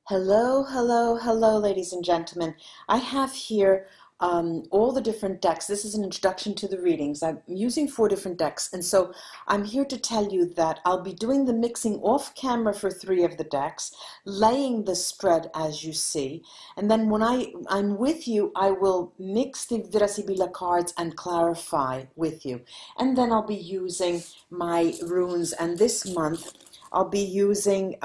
Hello, hello, hello, ladies and gentlemen. I have here all the different decks. This is an introduction to the readings. I'm using 4 different decks, and so I'm here to tell you that I'll be doing the mixing off camera for 3 of the decks, laying the spread as you see, and then when I'm with you, I will mix the Vera Sibilla cards and clarify with you. And then I'll be using my runes, and this month I'll be using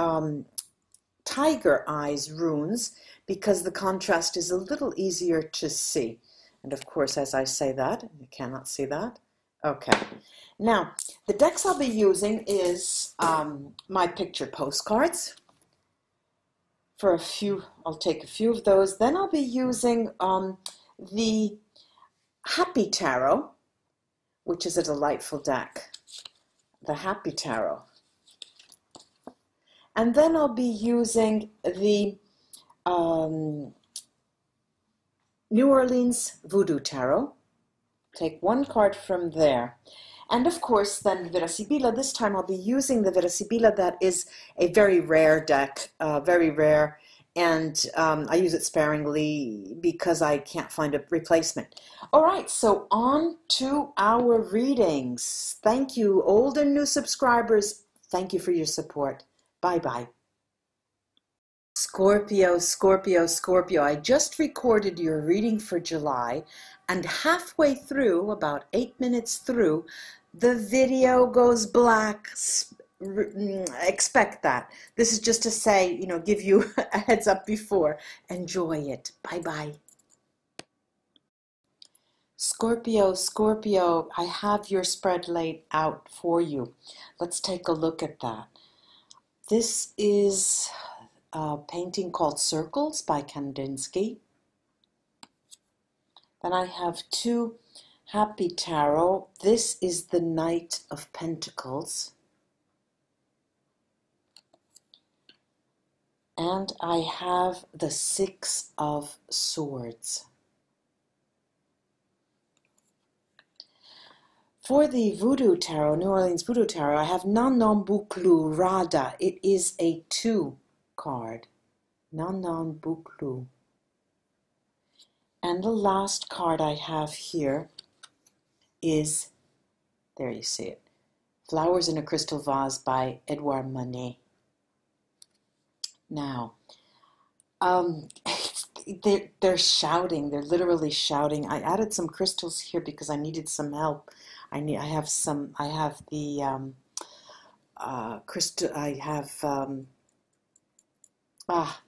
tiger eyes runes because the contrast is a little easier to see. And of course, as I say that, you cannot see that. Okay. Now, the decks I'll be using is my picture postcards. For a few, I'll take a few of those. Then I'll be using the Happy Tarot, which is a delightful deck. The Happy Tarot. And then I'll be using the New Orleans Voodoo Tarot. Take 1 card from there. And of course, then Vera Sibilla. This time I'll be using the Vera Sibilla that is a very rare deck, very rare. And I use it sparingly because I can't find a replacement. All right, so on to our readings. Thank you, old and new subscribers. Thank you for your support. Bye-bye. Scorpio, Scorpio, Scorpio. I just recorded your reading for July, and halfway through, about 8 minutes through, the video goes black. Expect that. This is just to say, give you a heads up before. Enjoy it. Bye-bye. Scorpio, Scorpio, I have your spread laid out for you. Let's take a look at that. This is a painting called Circles by Kandinsky. Then I have 2 Happy Tarot. This is the Knight of Pentacles. And I have the 6 of Swords. For the Voodoo Tarot, New Orleans Voodoo Tarot, I have Non Bouclou Rada. It is a 2 card. Non Bouclou. And the last card I have here is, there you see it, Flowers in a Crystal Vase by Edouard Manet. Now, they're shouting. They're literally shouting. I added some crystals here because I needed some help. I have the crystal. I have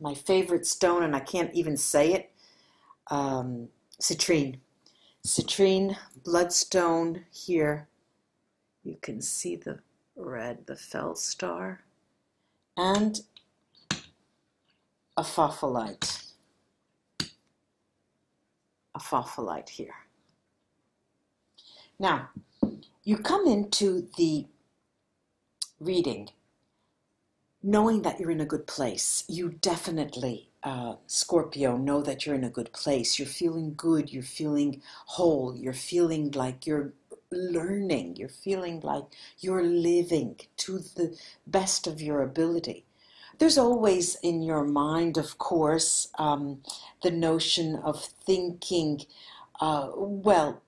my favorite stone, and I can't even say it. Citrine, bloodstone here. You can see the red, the feldstar, and a fopholite. A fopholite here. Now, you come into the reading knowing that you're in a good place. You definitely, Scorpio, know that you're in a good place. You're feeling good. You're feeling whole. You're feeling like you're learning. You're feeling like you're living to the best of your ability. There's always in your mind, of course, the notion of thinking, well,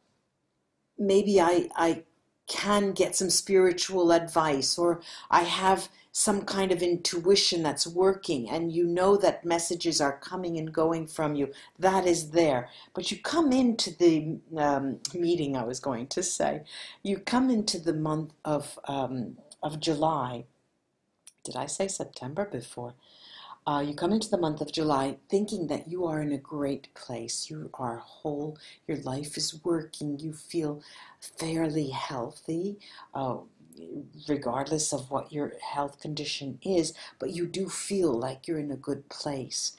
maybe I can get some spiritual advice, or I have some kind of intuition that's working, and you know that messages are coming and going from you. That is there. But you come into the meeting, I was going to say, you come into the month of July. Did I say September before? You come into the month of July thinking that you are in a great place. You are whole. Your life is working. You feel fairly healthy, regardless of what your health condition is. But you do feel like you're in a good place.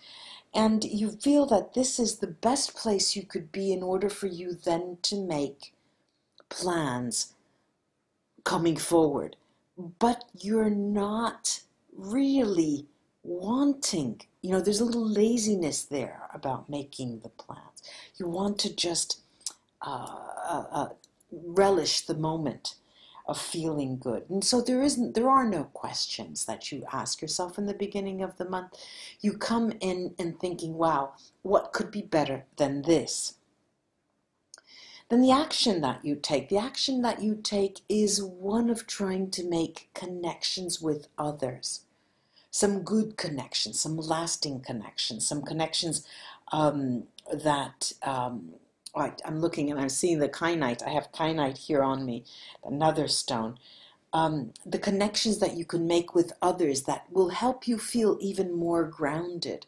And you feel that this is the best place you could be in order for you then to make plans coming forward. But you're not really wanting, there's a little laziness there about making the plans. You want to just relish the moment. of feeling good. And so there are no questions that you ask yourself in the beginning of the month. You come in and thinking, wow, what could be better than this? Then the action that you take is one of trying to make connections with others. Some good connections, some lasting connections, some connections that I'm looking and I'm seeing the kyanite. I have kyanite here on me, another stone. The connections that you can make with others that will help you feel even more grounded,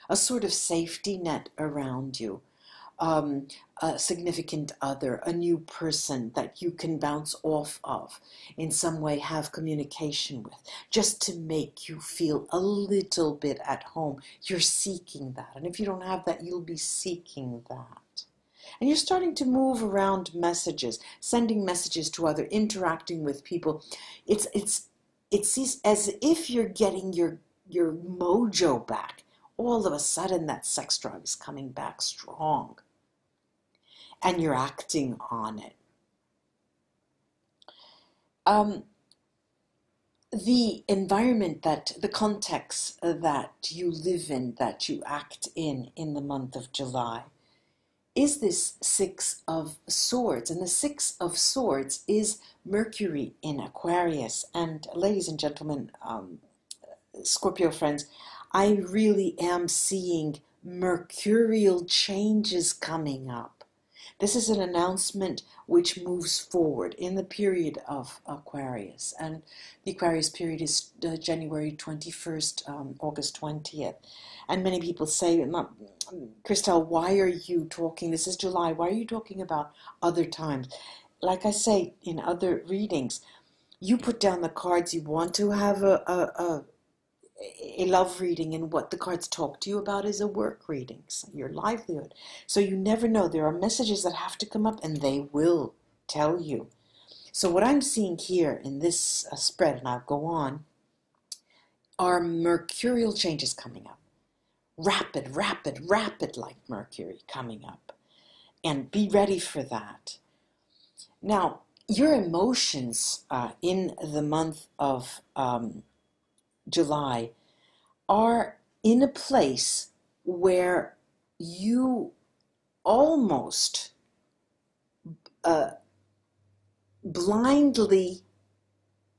a sort of safety net around you. A significant other, a new person that you can bounce off of, in some way have communication with, just to make you feel a little bit at home. You're seeking that. And if you don't have that, you'll be seeking that. And you're starting to move around messages, sending messages to others, interacting with people. It's as if you're getting your mojo back. All of a sudden, that sex drive is coming back strong. And you're acting on it. The environment, the context that you live in, that you act in the month of July, is this Six of Swords. And the Six of Swords is Mercury in Aquarius. And ladies and gentlemen, Scorpio friends, I really am seeing mercurial changes coming up. This is an announcement which moves forward in the period of Aquarius. And the Aquarius period is January 21st, August 20th. And many people say, Christelle, why are you talking? This is July. Why are you talking about other times? Like I say in other readings, you put down the cards. You want to have a love reading, and what the cards talk to you about is a work reading, your livelihood. So you never know. There are messages that have to come up, and they will tell you. So what I'm seeing here in this spread, and I'll go on, are mercurial changes coming up. Rapid, rapid, rapid like Mercury coming up. And be ready for that. Now, your emotions in the month of July are in a place where you almost blindly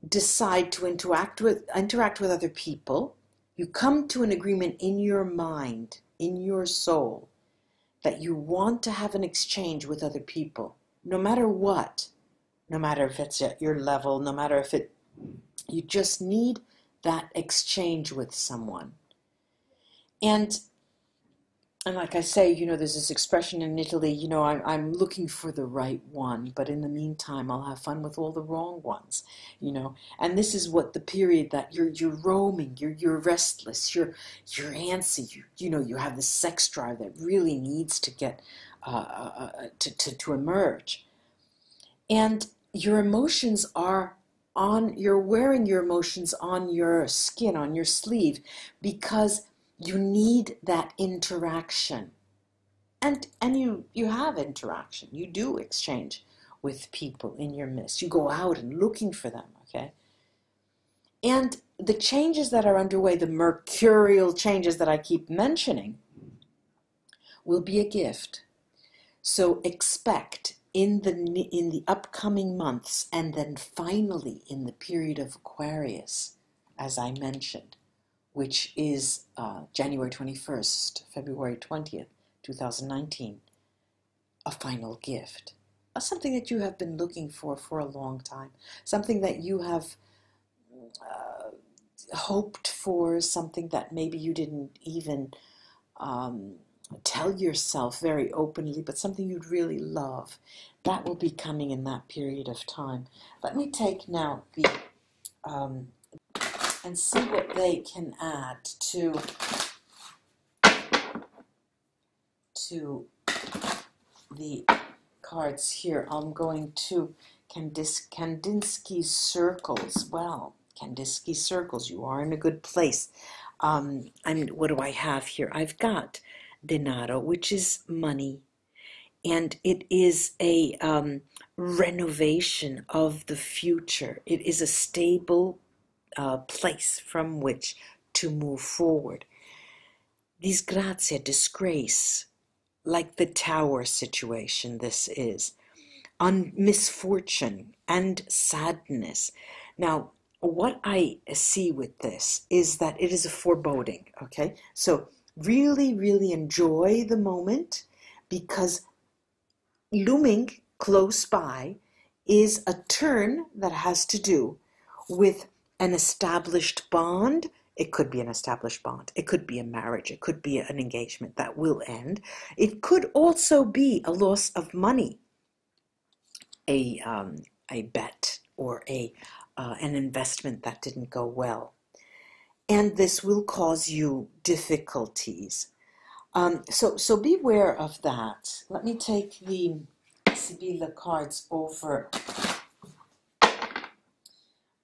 decide to interact with other people. You come to an agreement in your mind, in your soul, that you want to have an exchange with other people, no matter what, no matter if it's at your level, no matter if you just need that exchange with someone. And like I say, there's this expression in Italy, I'm looking for the right one, but in the meantime, I'll have fun with all the wrong ones, And this is what the period that you're roaming, you're restless, you're antsy, you have this sex drive that really needs to get to emerge, and your emotions are you're wearing your emotions on your skin, on your sleeve, because you need that interaction. And you have interaction. You do exchange with people in your midst. You go out and looking for them, okay? And the changes that are underway, the mercurial changes that I keep mentioning, will be a gift. So expect in the upcoming months, and then finally in the period of Aquarius, as I mentioned, which is January 21st, February 20th, 2019, a final gift. Something that you have been looking for a long time. Something that you have hoped for, something that maybe you didn't even tell yourself very openly, but something you'd really love. That will be coming in that period of time. Let me take now the and see what they can add to the cards here. I'm going to Kandinsky's circles. Well, Kandinsky's circles, you are in a good place. What do I have here? I've got denaro, which is money, and it is a renovation of the future. It is a stable place from which to move forward. Disgrazia, disgrace, like the tower situation this is, on misfortune and sadness. Now, what I see with this is that it is a foreboding, okay? So really, really enjoy the moment, because looming close by is a turn that has to do with an established bond. It could be an established bond. It could be a marriage. It could be an engagement that will end. It could also be a loss of money, a bet, or an investment that didn't go well. And this will cause you difficulties. So beware of that. Let me take the Sibilla cards over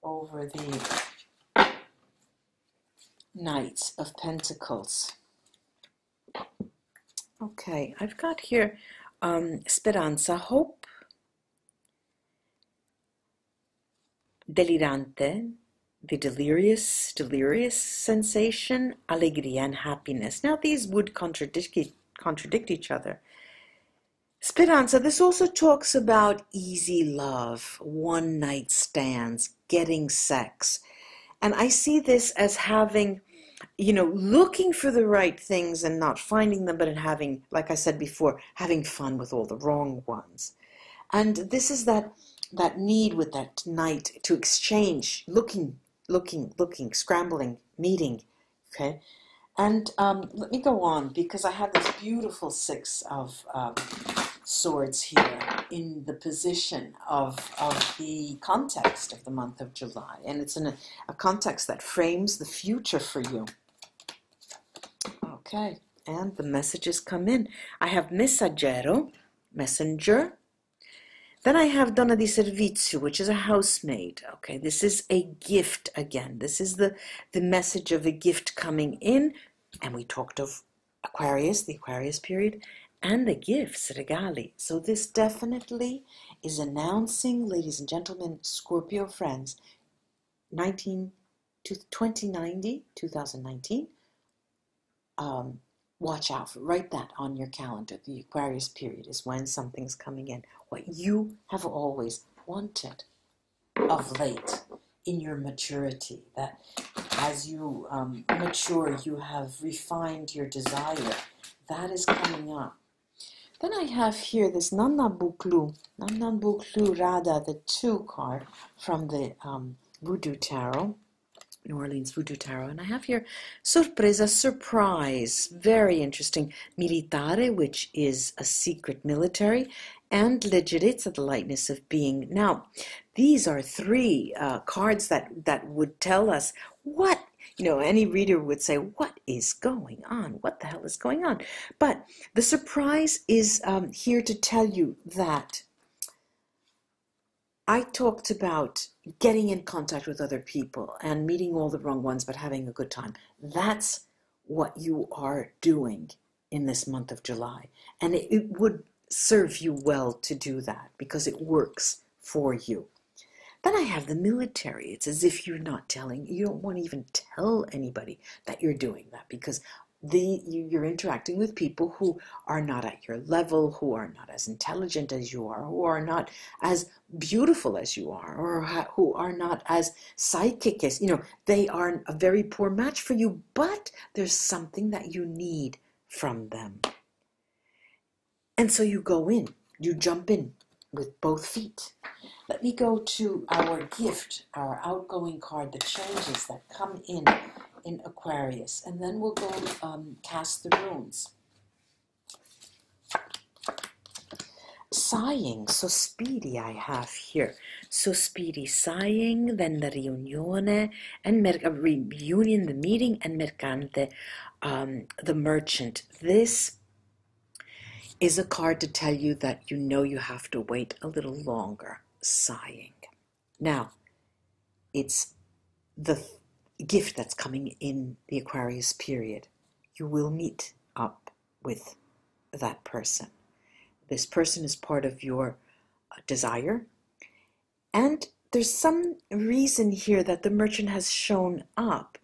the Knights of Pentacles. Okay, I've got here Speranza, hope, delirante, the delirious sensation, alegria, and happiness. Now these would contradict each other. Speranza, this also talks about easy love, one-night stands, getting sex. And I see this as having, looking for the right things and not finding them, but in having, like I said before, having fun with all the wrong ones. And this is that need with that night to exchange, looking, scrambling, meeting, okay? And let me go on, because I have this beautiful Six of Swords here in the position of the context of the month of July. And it's in a context that frames the future for you. Okay, and the messages come in. I have messaggero, messenger. Then I have donna di servizio, which is a housemaid. Okay, this is a gift again. This is the message of a gift coming in. And we talked of Aquarius, the Aquarius period, and the gifts, regali. So this definitely is announcing, ladies and gentlemen, Scorpio friends, 2019, watch out for, write that on your calendar. The Aquarius period is when something's coming in. What you have always wanted of late in your maturity, that as you mature, you have refined your desire. That is coming up. Then I have here this Nannan-Buklu Rada, the 2 card from the Voodoo Tarot, New Orleans Voodoo Tarot. And I have here Sorpresa, surprise, very interesting. Militare, which is a secret military, and Leggerezza, the lightness of being. Now, these are 3 cards that would tell us what, any reader would say, what is going on? What the hell is going on? But the surprise is here to tell you that I talked about getting in contact with other people and meeting all the wrong ones, but having a good time. That's what you are doing in this month of July. And it would serve you well to do that, because it works for you. Then I have the military. It's as if you don't want to even tell anybody that you're doing that, because you're interacting with people who are not at your level, who are not as intelligent as you are, who are not as beautiful as you are, or who are not as psychic as, they are a very poor match for you, but there's something that you need from them. And so you go in, you jump in with both feet. Let me go to our gift, our outgoing card, the changes that come in Aquarius, and then we'll go cast the runes. Sighing, sospiri I have here. Sospiri, sighing, then the riunione, and reunion, the meeting, and mercante, the merchant. This is a card to tell you that you have to wait a little longer. Sighing. Now, it's the gift that's coming in the Aquarius period. You will meet up with that person. This person is part of your desire. And there's some reason here that the merchant has shown up.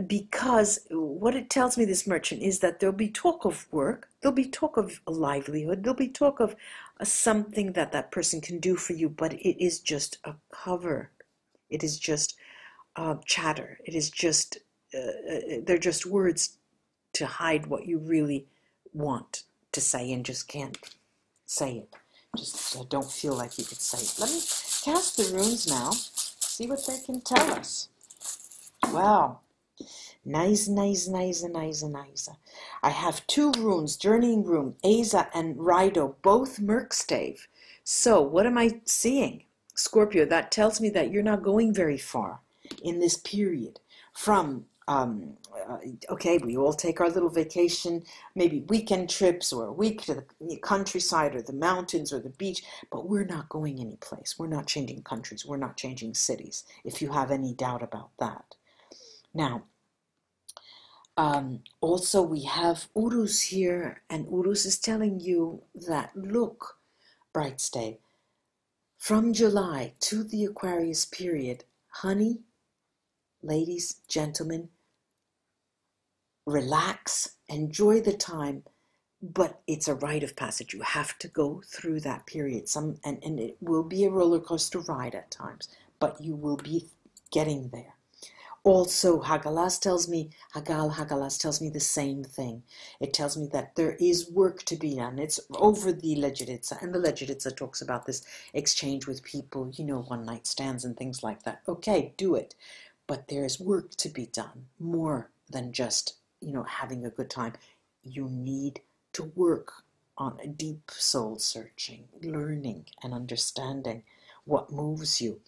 Because what it tells me, this merchant, is that there'll be talk of work, there'll be talk of a livelihood, there'll be talk of something that that person can do for you, but it is just a cover. It is just chatter. It is just, they're just words to hide what you really want to say and just can't say it. Just don't feel like you could say it. Let me cast the runes now, see what they can tell us. Wow. Nice. I have two runes, Journeying Rune, Aza and Rido, both Merkstave. So what am I seeing? Scorpio, that tells me that you're not going very far in this period from, okay, we all take our little vacation, maybe weekend trips or a week to the countryside or the mountains or the beach, but we're not going anyplace. We're not changing countries. We're not changing cities, if you have any doubt about that. Now, also we have Urus here, and Urus is telling you that, look, Bright Stay, from July to the Aquarius period, honey, ladies, gentlemen, relax, enjoy the time, but it's a rite of passage. You have to go through that period. And it will be a roller coaster ride at times, but you will be getting there. Also, Hagalas tells me the same thing. It tells me that there is work to be done. It's over the Legiritza, and the Legiritza talks about this exchange with people, you know, one-night stands and things like that. Okay, do it. But there is work to be done, more than just, you know, having a good time. You need to work on a deep soul searching, learning and understanding what moves you.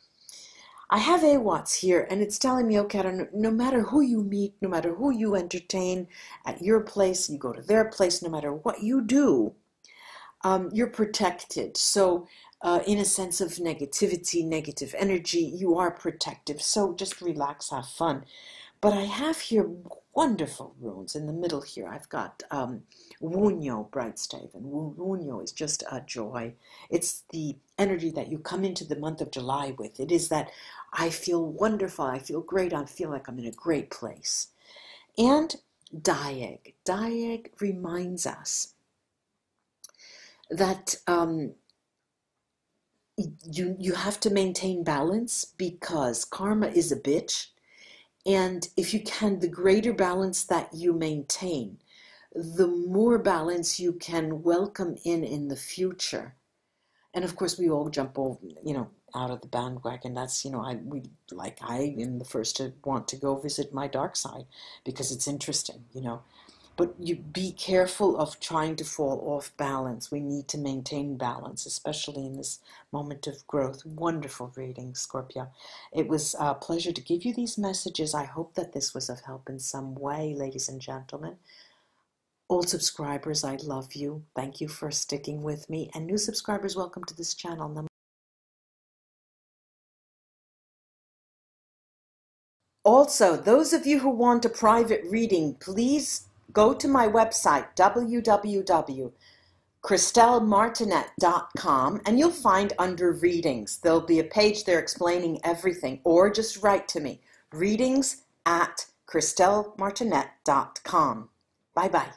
I have Awats here, and it's telling me, okay, no matter who you meet, no matter who you entertain at your place, you go to their place, no matter what you do, you're protected. So in a sense of negativity, negative energy, you are protective. So just relax, have fun. But I have here wonderful runes in the middle here. I've got Wunyo, Bright Stave, and Wunyo is just a joy. It's the energy that you come into the month of July with. It is that I feel wonderful, I feel great, I feel like I'm in a great place. And Diag. Diag reminds us that you have to maintain balance, because karma is a bitch. And if you can, the greater balance that you maintain, the more balance you can welcome in the future. And of course, we all jump over, you know, out of the bandwagon. That's, you know, I am the first to want to go visit my dark side because it's interesting, you know. But you be careful of trying to fall off balance. We need to maintain balance, especially in this moment of growth. Wonderful reading, Scorpio. It was a pleasure to give you these messages. I hope that this was of help in some way, ladies and gentlemen. Old subscribers, I love you. Thank you for sticking with me. And new subscribers, welcome to this channel. Also, those of you who want a private reading, please go to my website, www.ChristelleMartinette.com, and you'll find under readings, there'll be a page there explaining everything, or just write to me, readings@ChristelleMartinette.com. Bye-bye.